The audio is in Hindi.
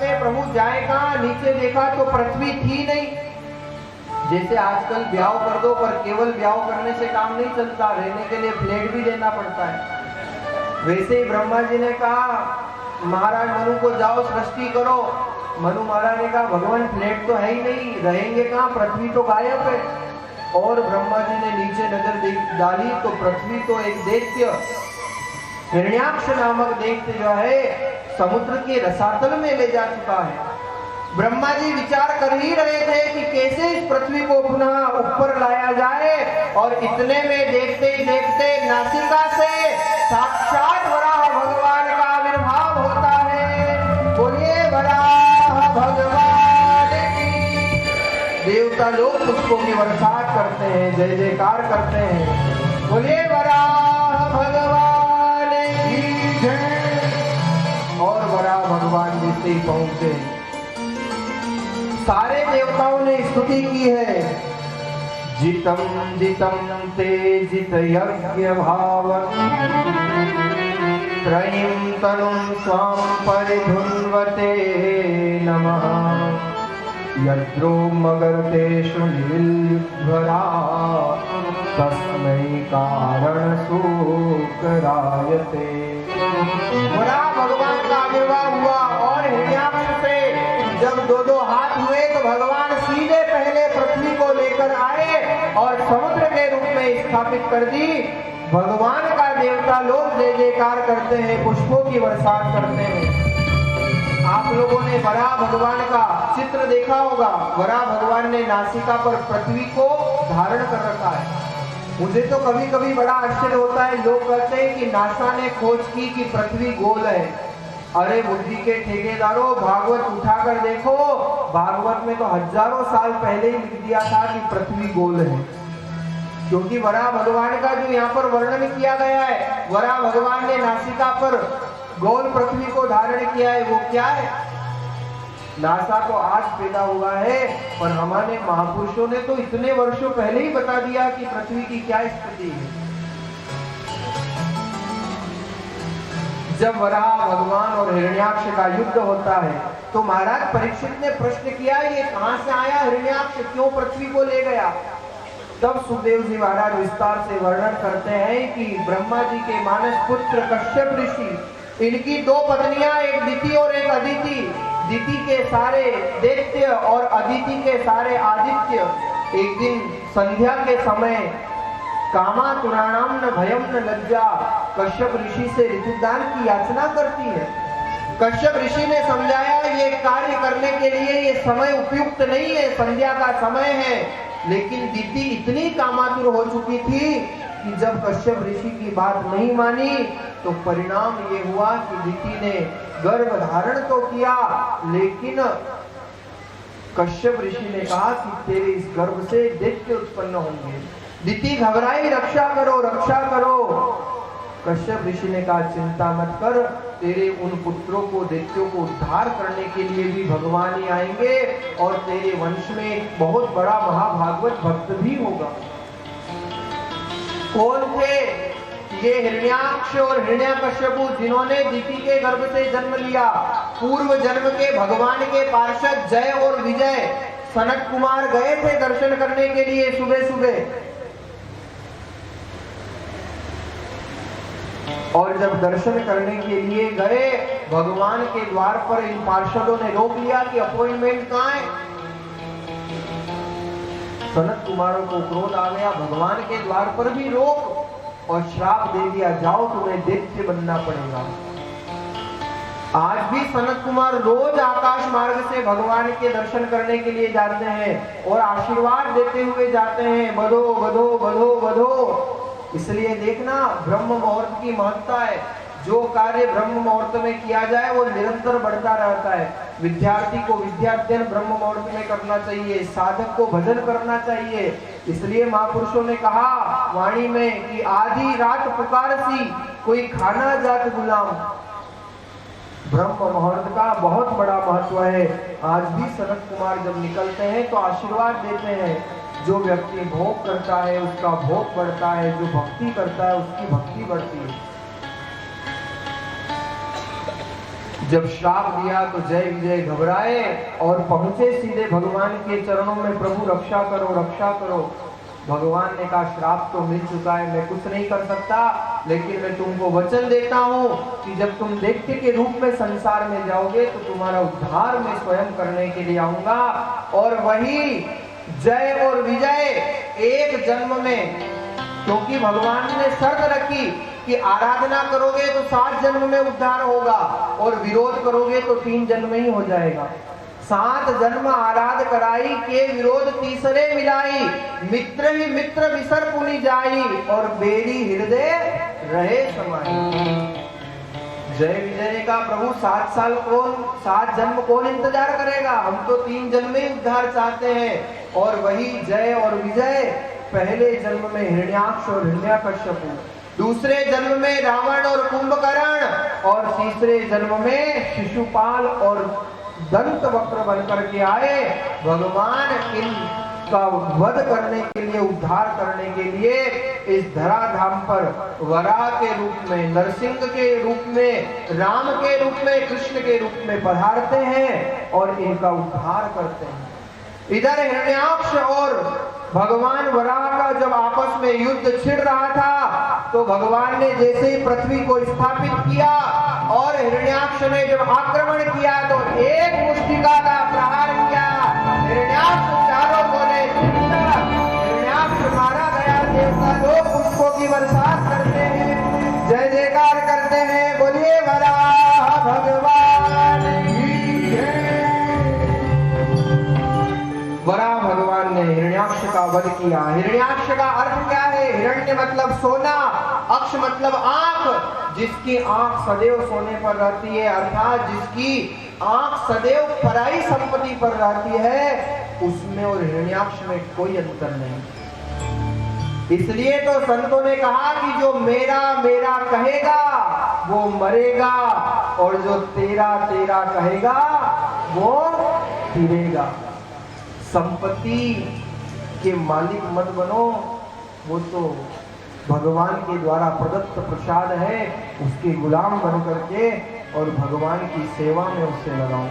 करते प्रभु जाए कहाँ, नीचे देखा तो पृथ्वी थी नहीं। जैसे आजकल ब्याह कर दो, पर केवल ब्याह करने से काम नहीं चलता, रहने के लिए फ्लैट भी देना पड़ता है। वैसे ही ब्रह्मा जी ने कहा महाराज मनु को जाओ सृष्टि करो। मनु महाराज ने कहा भगवान फ्लैट तो है ही नहीं, रहेंगे कहाँ, पृथ्वी तो गायब है। और ब्रह्मा जी ने नीचे नजर डाली तो पृथ्वी तो एक दैत्य हिरण्याक्ष नामक दैत्य जो है समुद्र के रसातल में ले जा चुका है। ब्रह्मा जी विचार कर ही रहे थे कि कैसे इस पृथ्वी को पुनः ऊपर लाया जाए, और इतने में देखते ही देखते नासिका से साक्षात वराह भगवान का आविर्भाव होता है। बोलिए वराह भगवान की। देवता लोग पुष्पों की बरसात करते हैं, जय जयकार करते हैं। बोलिए वराह भगवान की जय। और वराह भगवान जिससे ही पहुंचे, सारे देवताओं ने स्तुति की है। जितम जितम ते जित यज्ञ भावन त्रयीं तनुं स्वां परिधुन्वते नमः। यद्रो मगर्तेषु नीलयुध्वरा तस्मै कारण सुकरायते। वराह भगवान का आविर्भाव हुआ और हिरण्याक्ष से जब दो हाथ हुए तो भगवान सीधे पहले पृथ्वी को लेकर आए और समुद्र के रूप में स्थापित कर दी। भगवान का देवता लोग जय जयकार करते हैं, पुष्पों की बरसात करते हैं। आप लोगों ने वराह भगवान का चित्र देखा होगा। वराह भगवान ने नासिका पर पृथ्वी को धारण कर रखा है। मुझे तो कभी कभी बड़ा आश्चर्य होता है, लोग कहते हैं कि नासा ने खोज की कि पृथ्वी गोल है। अरे बुद्धि के ठेकेदारों, भागवत उठाकर देखो, भागवत में तो हजारों साल पहले ही लिख दिया था कि पृथ्वी गोल है। क्योंकि वराह भगवान का जो यहाँ पर वर्णन किया गया है, वराह भगवान ने नासिका पर गोल पृथ्वी को धारण किया है, वो क्या है? नासा तो आज पैदा हुआ है, पर हमारे महापुरुषों ने तो इतने वर्षों पहले ही बता दिया कि पृथ्वी की क्या स्थिति है। जब वराह भगवान और हिरण्याक्ष का युद्ध होता है तो महाराज परीक्षित ने प्रश्न किया, ये कहां से आया हिरण्याक्ष, क्यों पृथ्वी को ले गया? तब सुखदेव जी महाराज विस्तार से वर्णन करते हैं कि ब्रह्मा जी के मानस पुत्र कश्यप ऋषि, इनकी दो पत्नियां, एक दिति और एक अदिति। दिति के सारे दैत्य और अदिति के सारे आदित्य एक दिन संध्या के समय कामातुराणाम न भयम न लज्जा कश्यप ऋषि से ऋतुदान की याचना करती है। कश्यप ऋषि ने समझाया ये कार्य करने के लिए ये समय उपयुक्त नहीं है, संध्या का समय है। लेकिन दिति इतनी कामातुर हो चुकी थी कि जब कश्यप ऋषि की बात नहीं मानी तो परिणाम ये हुआ कि दिति ने गर्भ धारण तो किया, लेकिन कश्यप ऋषि ने कहा कि तेरे इस गर्भ से दैत्य उत्पन्न होंगे। दिति घबराई, रक्षा करो रक्षा करो। कश्यप ऋषि ने कहा चिंता मत कर, तेरे उन पुत्रों को, दैत्यों को उद्धार करने के लिए भी भगवान ही आएंगे और तेरे वंश में एक बहुत बड़ा महाभागवत भक्त भी होगा। कौन थे ये? हिरण्याक्ष और हिरण्याकश्यपु, जिन्होंने दिति के गर्भ से जन्म लिया। पूर्व जन्म के भगवान के पार्षद जय और विजय सनत कुमार गए थे दर्शन करने के लिए सुबह सुबह, और जब दर्शन करने के लिए गए भगवान के द्वार पर इन पार्षदों ने रोक लिया कि अपॉइंटमेंट कहाँ है। सनत कुमारों को क्रोध आ गया, भगवान के द्वार पर भी रोक, और श्राप दे दिया, जाओ तुम्हें दैत्य बनना पड़ेगा। आज भी सनत कुमार रोज आकाश मार्ग से भगवान के दर्शन करने के लिए जाते हैं और आशीर्वाद देते हुए जाते हैं, बधो बधो बधो बधो। इसलिए देखना ब्रह्म मुहूर्त की महत्ता है। जो कार्य ब्रह्म मुहूर्त में किया जाए वो निरंतर बढ़ता रहता है। विद्यार्थी को विद्याध्ययन ब्रह्म मुहूर्त में करना चाहिए, साधक को भजन करना चाहिए। इसलिए महापुरुषों ने कहा वाणी में कि आधी रात पुकार सी कोई खाना जात गुलाम। ब्रह्म मुहूर्त का बहुत बड़ा महत्व है। आज भी सनत कुमार जब निकलते हैं तो आशीर्वाद देते हैं, जो व्यक्ति भोग करता है उसका भोग बढ़ता है, जो भक्ति करता है उसकी भक्ति बढ़ती है। जब श्राप दिया तो जय विजय घबराए और पहुंचे सीधे भगवान के चरणों में, प्रभु रक्षा करो रक्षा करो। भगवान ने कहा श्राप तो मिल चुका है, मैं कुछ नहीं कर सकता, लेकिन मैं तुमको वचन देता हूं कि जब तुम दैत्य के रूप में संसार में जाओगे तो तुम्हारा उद्धार मैं स्वयं करने के लिए आऊंगा। और वही जय और विजय एक जन्म में, क्योंकि भगवान ने शर्त रखी कि आराधना करोगे तो 7 जन्म में उद्धार होगा और विरोध करोगे तो 3 जन्म ही हो जाएगा। 7 जन्म आराध कराई के विरोध तीसरे मिलाई, मित्र ही मित्र विसर पुनि जाई और बेरी हृदय रहे समाई। जय विजय ने कहा प्रभु 7 जन्म कौन इंतजार करेगा, हम तो 3 जन्म में उद्धार चाहते हैं। और वही जय और विजय पहले जन्म में हिरण्याक्ष और हिरण्याकश्यपु, दूसरे जन्म में रावण और कुंभकर्ण और तीसरे जन्म में शिशुपाल और दंत वक्र बनकर के आए। भगवान इनका वध करने के लिए, उद्धार करने के लिए इस धराधाम पर वराह के रूप में, नरसिंह के रूप में, राम के रूप में, कृष्ण के रूप में पधारते हैं और इनका उद्धार करते हैं। इधर हिरण्याक्ष और भगवान वराह का जब आपस में युद्ध छिड़ रहा था तो भगवान ने जैसे ही पृथ्वी को स्थापित किया और हिरण्याक्ष ने जब आक्रमण किया तो एक मुष्टिका का प्रहार किया। हिरण्याक्ष चारों कोने छूटा, हिरण्याक्ष मारा गया। देवता लोग पुष्पों की बरसात करते हैं, जय जयकार करते हैं, बोलिए वराह भगवान की जय। वराह भगवान ने हिरण्याक्ष का वध किया। हिरण्याक्ष का अर्थ क्या है? हिरण्य मतलब सोना, अक्ष मतलब आंख। जिसकी आंख सदैव सोने पर रहती है, अर्थात जिसकी आंख सदैव पराई संपत्ति पर रहती है, उसमें और हिरण्याक्ष में कोई अंतर नहीं। इसलिए तो संतों ने कहा कि जो मेरा मेरा कहेगा वो मरेगा और जो तेरा तेरा कहेगा वो फिरेगा। संपत्ति के मालिक मत बनो, वो तो भगवान के द्वारा प्रदत्त प्रसाद है, उसके गुलाम बन करके और भगवान की सेवा में उससे लगाओ।